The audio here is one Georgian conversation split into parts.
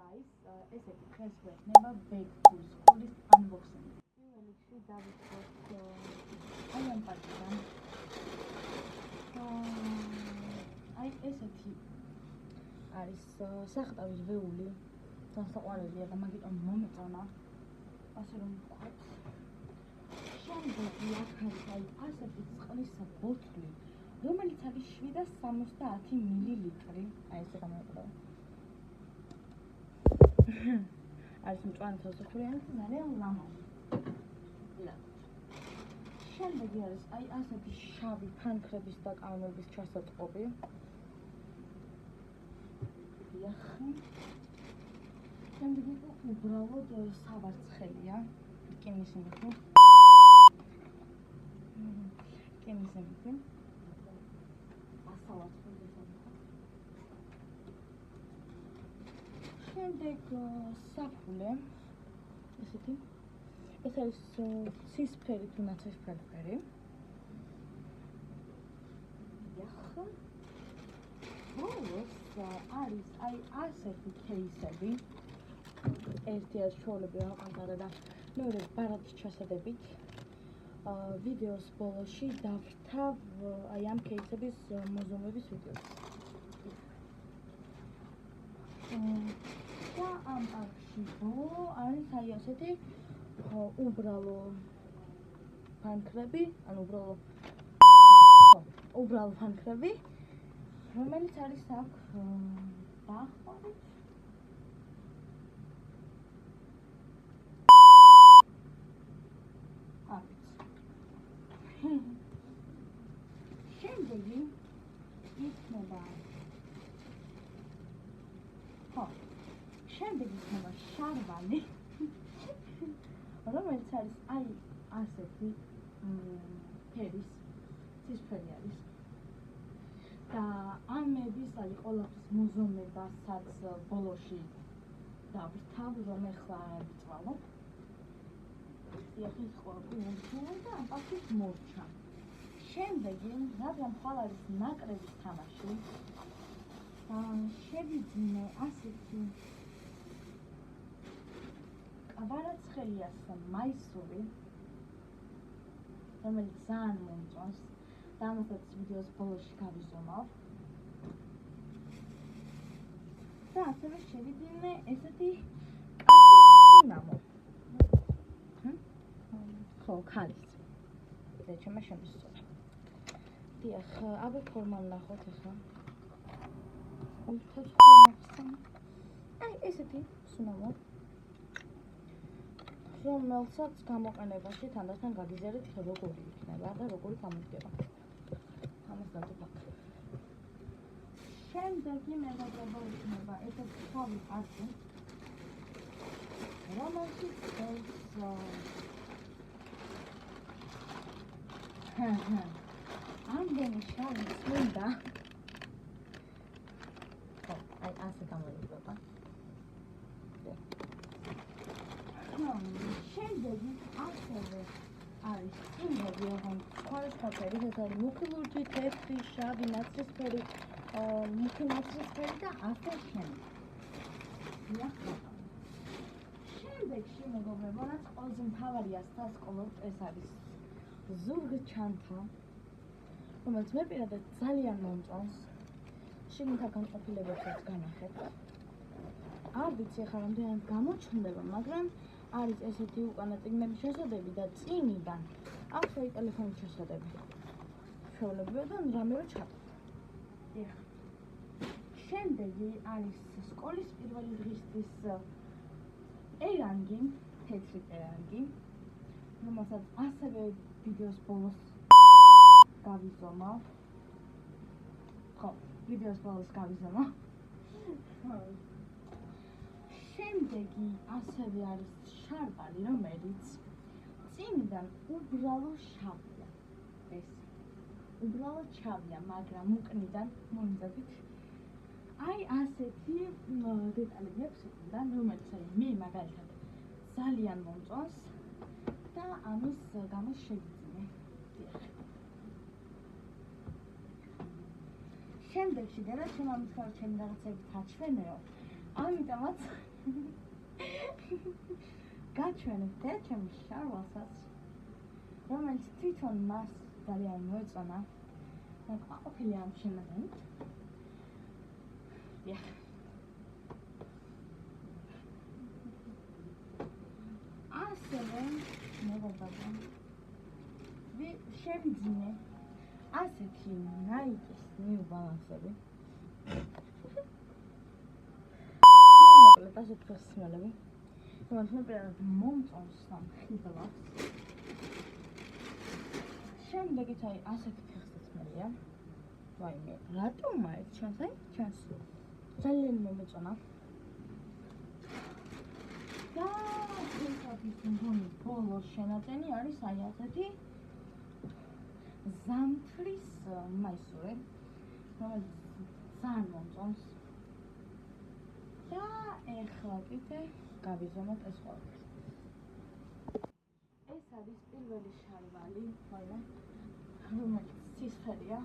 guys, ესეთი დღეს ვექნება back to school-ის unboxing. პირველ რიგში დავიწყოთ აი ამ პაკეტიდან. აი ესეთი არის სახტავის ვეული. დასაყვარელია და მაგიტომ მომეწონა. ასე რომ ვთქვათ. შემდეგი აქ არის აი ასეთი წყლის ბოთლი, რომელიც არის 760 მილილიტრი. აი ესე გამოიყურება. არის მწვანე თოსოხურიანი და ძალიან ლამაზი. შემდეგი არის აი ასეთი შავი ფანქრების და კალმების ჩასაწყობი. შემდეგი უბრალოდ საბარცხელია. რკინის იმითი. შემდეგ საფულე ესეთი ეს არის ცისფერი თუ ნაცრისფერი ფერი. ბოლოს არის აი ასეთი კეისები. ერთი არის ჩვეულები აყანტარა და მეორე ბარათის ჩასადებით. ვიდეოს ბოლოში დავრთავ აი ამ კეისების მოზომების ვიდეოს. და ამ პაკში არის აი ასეთი უბრალო ფანქრები, ანუ უბრალო ფანქრები, რომელიც არის აქ დაახლოებით შემდეგი იქნება შარბანი, რომელიც არის აი ასეთი ფერის ცისფერი არის და ამების არის ყველაფრის მოზომებასაც ბოლოში დავრთავ, რომ ეხლა ვიწვალობ. ახლა ყოველდღიურად და ამ პაკეტს მორჩა. შემდეგი, რადგან ხვალ არის ნაკრების თამაში, შევიძინე ასეთი კაბარაცხელიას მაისური, რომელიც ძალიან მომწონს და ამასაც ვიდეოს ბოლოში გავიზომავ. და ასევე შევიძინე ესეთი კაცის სინამო. ქალის. და ჩემმა შემისწოლა. დიახ, აბა ფორმა ვნახოთ ახლა. აი ესეთი სინამო. რომელსაც გამოყენებაში თანდათან გაგიზიარეთ როგორი იქნება და როგორი გამოდგება. ამას დავდებ. შემდეგი მეგობრებო იქნება ესეთი თავი პაკეტი, რომელშიც ამდენი შავი წმინდა. აი ასე გამოიყურება. შემდეგი ასევე არის წმინდები, ოღონდ სხვადასხვა ფერის, ეს არის მუქი ლურჯი, თეთრი, შავი, ნაცრისფერი, მუქი ნაცრისფერი და ასე შემდეგ. შემდეგში მეგობრებო, რაც ყველაზე მთავარია სასკოლოდ, ეს არის ზურგჩანთა, რომელიც მე პირადად ძალიან მომწონს. შიგნითა განყოფილებებსაც განახეთ. არ ვიცი ახლა რამდენად გამოჩნდება, მაგრამ არის ესეთი უკანა წიგნების ჩასადები და წინიდან აქვს აი ტელეფონის ჩასადები. ჩვეულებრივად და რამე ჩატო. შემდეგი არის სკოლის პირველი დღისთვის პერანგი, თეთრი პერანგი, რომელსაც ასევე ვიდეოს ბოლოს გავიზომავ. ვიდეოს ბოლოს გავიზომავ. შემდეგი ასევე არის შარბანი, რომელიც წინიდან უბრალო შავია. ეს უბრალო შავია, მაგრამ უკნიდან მომძებით აი ასეთი დეტალები აქვს უკნიდან, რომელიც მე მაგალითად ძალიან მომწონს და ამის გამო შევიძინე. შემდეგში დედა ჩემ ამის გამო ჩემი რაღაცები დაჩვენეო. ამიტომაც გაჩვენებთ ჩემს შარვალსაც, რომელიც თვითონ მას ძალიან მოეწონა. ყოფილი ამ შემადგენლით. ასევე მეგობრებო, შევიძინე ასეთი ნაიკის New Balance-ები. მოკლედ ასეთი ხსნელები, რომელიც მე მომწონს სამხილავს. შემდეგიც აი ასეთი ხსნელია. ვაიმე, რატომ აი ჩვენს ძალიან მომეწონა. და ეს მგონი ბოლოს შენაწენი არის აი ასეთი ზამთრის მაისური, რომელიც ძალიან მომწონს. და ეხლა კიდე გავიზომოთ ეს ყველაფერი. ეს არის პირველი შარვალი, რომელიც ცისფერია.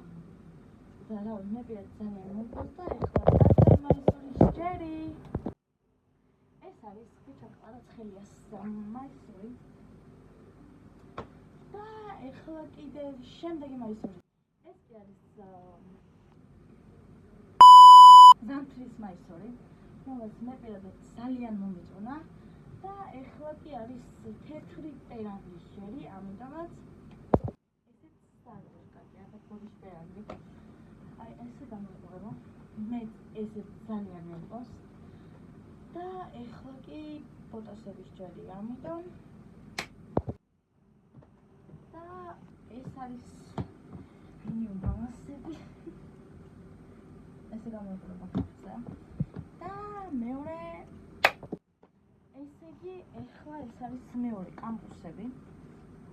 და რა ვიცი, მე პირად ძალიან მომწონს და ეხლა გადავ მაისურის ჯერი. ეს არის ხიჩაკყარა ცხელიას მაისური. და ეხლა კიდე შემდეგი მაისური. ეს კი არის ზამთრის მაისური, რომელიც მე პირადად ძალიან მომეწონა. და ეხლა კი არის თეთრი პერანგის ჯერი, ამიტომაც ესეც ძალიან კარგია, თეთრი პერანგი. აი ესე გამოიყურება. მე ესე ძალიან მომწონს. და ეხლა კი ბოტასების ჯერი, ამიტომ და ეს არის New Balance-ები. ესე გამოიყურება. და მეორე ესე იგი ეხლა ეს არის მეორე კამპუსები,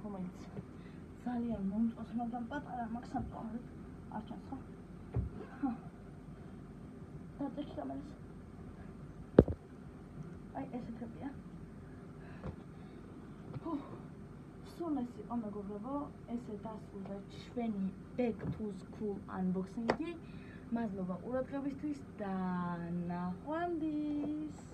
რომელიც ძალიან მომწონს, მაგრამ პატარა მაქვს სამწუხაროდ არ ჩანს ხო? დაწექი კამერას. აი ესეთებია. სულ ეს იყო მეგობრებო, ესე დასრულდა ჩვენი Back to School unboxing-ი. მადლობა ყურადღებისთვის და ნახვამდის.